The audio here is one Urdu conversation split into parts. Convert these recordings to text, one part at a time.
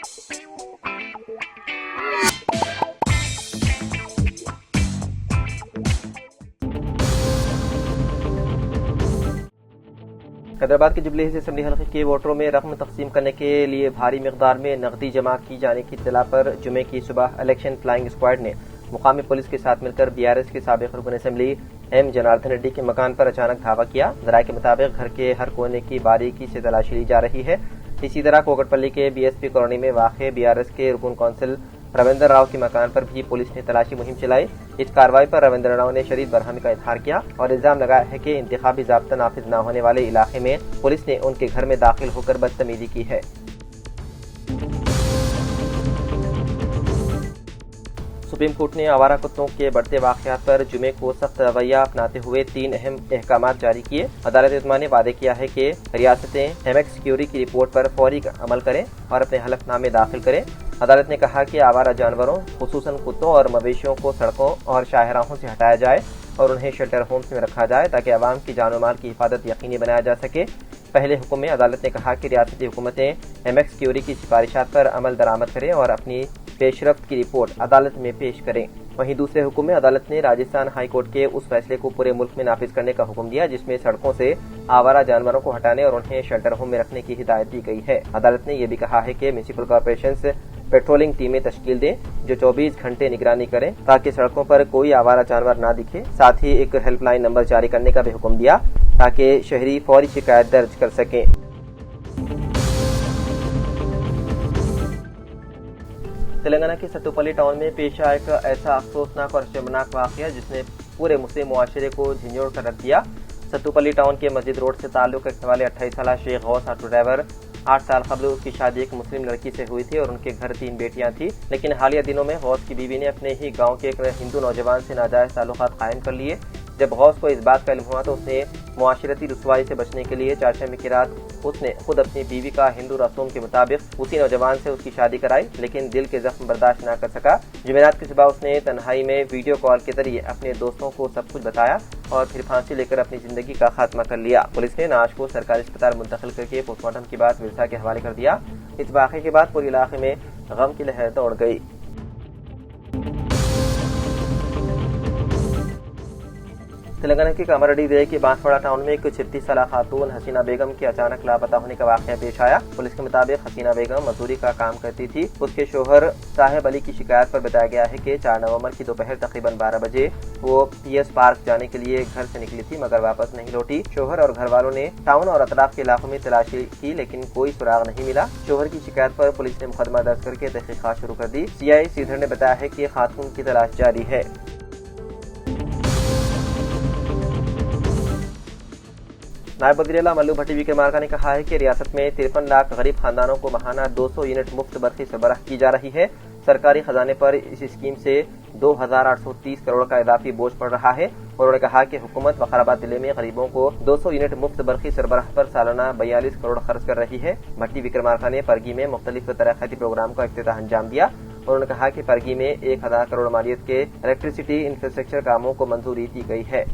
حیدرآباد کے جبلی ہلز اسمبلی حلقے کے ووٹروں میں رقم تقسیم کرنے کے لیے بھاری مقدار میں نقدی جمع کی جانے کی اطلاع پر جمعے کی صبح الیکشن فلائنگ اسکواڈ نے مقامی پولیس کے ساتھ مل کر BRS کے سابق رکن اسمبلی M جناردن ریڈی کے مکان پر اچانک دھاوا کیا۔ ذرائع کے مطابق گھر کے ہر کونے کی باریکی سے تلاشی لی جا رہی ہے۔ اسی طرح کوکٹ پلی کے BSP کالونی میں واقع BRS کے رکن کونسل رویندر راؤ کے مکان پر بھی پولیس نے تلاشی مہم چلائی۔ اس کارروائی پر رویندر راؤ نے شدید برہمی کا اظہار کیا اور الزام لگایا ہے کہ انتخابی ضابطہ نافذ نہ ہونے والے علاقے میں پولیس نے ان کے گھر میں داخل ہو کر بدتمیزی کی ہے۔ سپریم کورٹ نے آوارہ کتوں کے بڑھتے واقعات پر جمعے کو سخت رویہ اپناتے ہوئے 3 اہم احکامات جاری کیے۔ عدالت عظمیٰ نے وعدے کیا ہے کہ ریاستیں ایمکس کیوری کی رپورٹ پر فوری عمل کریں اور اپنے حلف نامے داخل کریں۔ عدالت نے کہا کہ آوارہ جانوروں خصوصاً کتوں اور مویشیوں کو سڑکوں اور شاہراہوں سے ہٹایا جائے اور انہیں شیلٹر ہومز میں رکھا جائے تاکہ عوام کی جان و مال کی حفاظت یقینی بنایا جا سکے۔ پہلے حکم میں عدالت نے کہا کہ ریاستی حکومتیں ایمکس کیوری کی سفارشات پر عمل درآمد کریں اور اپنی پیش رفت کی رپورٹ عدالت میں پیش کریں۔ وہیں دوسرے حکم میں عدالت نے راجستھان ہائی کورٹ کے اس فیصلے کو پورے ملک میں نافذ کرنے کا حکم دیا جس میں سڑکوں سے آوارہ جانوروں کو ہٹانے اور انہیں شیلٹر ہوم میں رکھنے کی ہدایت دی گئی ہے۔ عدالت نے یہ بھی کہا ہے کہ میونسپل کارپوریشنز پیٹرولنگ ٹیمیں تشکیل دیں جو 24 گھنٹے نگرانی کریں تاکہ سڑکوں پر کوئی آوارہ جانور نہ دکھے۔ ساتھ ہی ایک ہیلپ لائن نمبر جاری کرنے کا بھی حکم دیا تاکہ شہری فوری شکایت درج کر سکیں۔ تلنگانہ کے ستوپلی ٹاؤن میں پیش آیا ایک ایسا افسوسناک اور شرمناک واقعہ جس نے پورے مسلم معاشرے کو جھنجھوڑ کر رکھ دیا۔ ستوپلی ٹاؤن کے مسجد روڈ سے تعلق رکھنے والے 28 سالہ شیخ غوث آٹو ڈرائیور 8 سال قبل اس کی شادی ایک مسلم لڑکی سے ہوئی تھی اور ان کے گھر 3 بیٹیاں تھیں، لیکن حالیہ دنوں میں غوث کی بیوی نے اپنے ہی گاؤں کے ایک ہندو نوجوان سے ناجائز تعلقات قائم کر لیے۔ جب غوث کو اس بات کا علم ہوا تو اس نے معاشرتی رسوائی سے بچنے کے لیے چاشمی کی رات اس نے خود اپنی بیوی کا ہندو رسوم کے مطابق اسی نوجوان سے اس کی شادی کرائی، لیکن دل کے زخم برداشت نہ کر سکا۔ جمعرات کی صبح اس نے تنہائی میں ویڈیو کال کے ذریعے اپنے دوستوں کو سب کچھ بتایا اور پھر پھانسی لے کر اپنی زندگی کا خاتمہ کر لیا۔ پولیس نے نعش کو سرکاری اسپتال منتقل کر کے پوسٹ مارٹم کے بعد ورثاء کے حوالے کر دیا۔ اس واقعے کے بعد پورے علاقے میں غم کی لہر دوڑ گئی۔ تلنگانہ کے کاماریڈی ضلع کے بانسواڑہ ٹاؤن میں ایک 36 سالہ خاتون حسینہ بیگم کے اچانک لاپتہ ہونے کا واقعہ پیش آیا۔ پولیس کے مطابق حسینہ بیگم مزدوری کا کام کرتی تھی۔ اس کے شوہر صاحب علی کی شکایت پر بتایا گیا ہے کہ 4 نومبر کی دوپہر تقریباً 12 بجے وہ PS پارک جانے کے لیے گھر سے نکلی تھی مگر واپس نہیں لوٹی۔ شوہر اور گھر والوں نے ٹاؤن اور اطراف کے علاقوں میں تلاشی کی لیکن کوئی سراغ نہیں ملا۔ شوہر کی شکایت پر پولیس نے مقدمہ درج کر کے تحقیقات شروع کر دی۔ CI سریدھر نے بتایا ہے کہ خاتون کی تلاش جاری ہے۔ نائب وزیر اعلیٰ ملو بھٹی وکرمارکا نے کہا ہے کہ ریاست میں 53 لاکھ غریب خاندانوں کو ماہانہ 200 یونٹ مفت برقی سربراہ کی جا رہی ہے۔ سرکاری خزانے پر اس اسکیم سے 2830 کروڑ کا اضافی بوجھ پڑ رہا ہے۔ انہوں نے کہا کہ حکومت وقار آباد ضلع میں غریبوں کو 200 یونٹ مفت برقی سربراہ پر سالانہ 42 کروڑ خرچ کر رہی ہے۔ بھٹی وکرمارکا نے پرگی میں مختلف ترقیاتی پروگرام کا افتتاح انجام دیا۔ انہوں نے کہا کہ پرگی میں 1000 کروڑ مالیت کے الیکٹریسٹی انفراسٹرکچر کاموں کو منظوری دی گئی ہے۔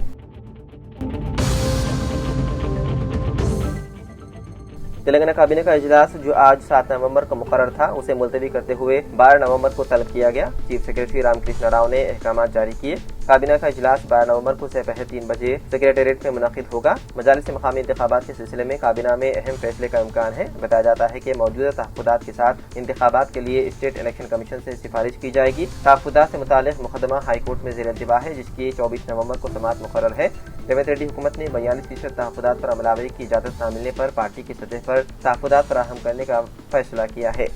تلنگانہ کابینہ کا اجلاس جو آج 7 نومبر کو مقرر تھا اسے ملتوی کرتے ہوئے 12 نومبر کو طلب کیا گیا۔ چیف سیکرٹری رام کرشنا راؤ نے احکامات جاری کیے۔ کابینہ کا اجلاس 12 نومبر کو دوپہر 3 بجے سکریٹریٹ میں منعقد ہوگا۔ مجالس مقامی انتخابات کے سلسلے میں کابینہ میں اہم فیصلے کا امکان ہے۔ بتایا جاتا ہے کہ موجودہ تحفظات کے ساتھ انتخابات کے لیے اسٹیٹ الیکشن کمیشن سے سفارش کی جائے گی۔ تحفظات سے متعلق مقدمہ ہائی کورٹ میں زیر انتباہ ہے جس کی 24 نومبر کو سماعت مقرر ہے۔ ریونت ریڈی حکومت نے 42% تحفظات پر عمل آوری کی اجازت نہ ملنے پر پارٹی کی سطح پر تحفظات فراہم کرنے کا فیصلہ کیا ہے۔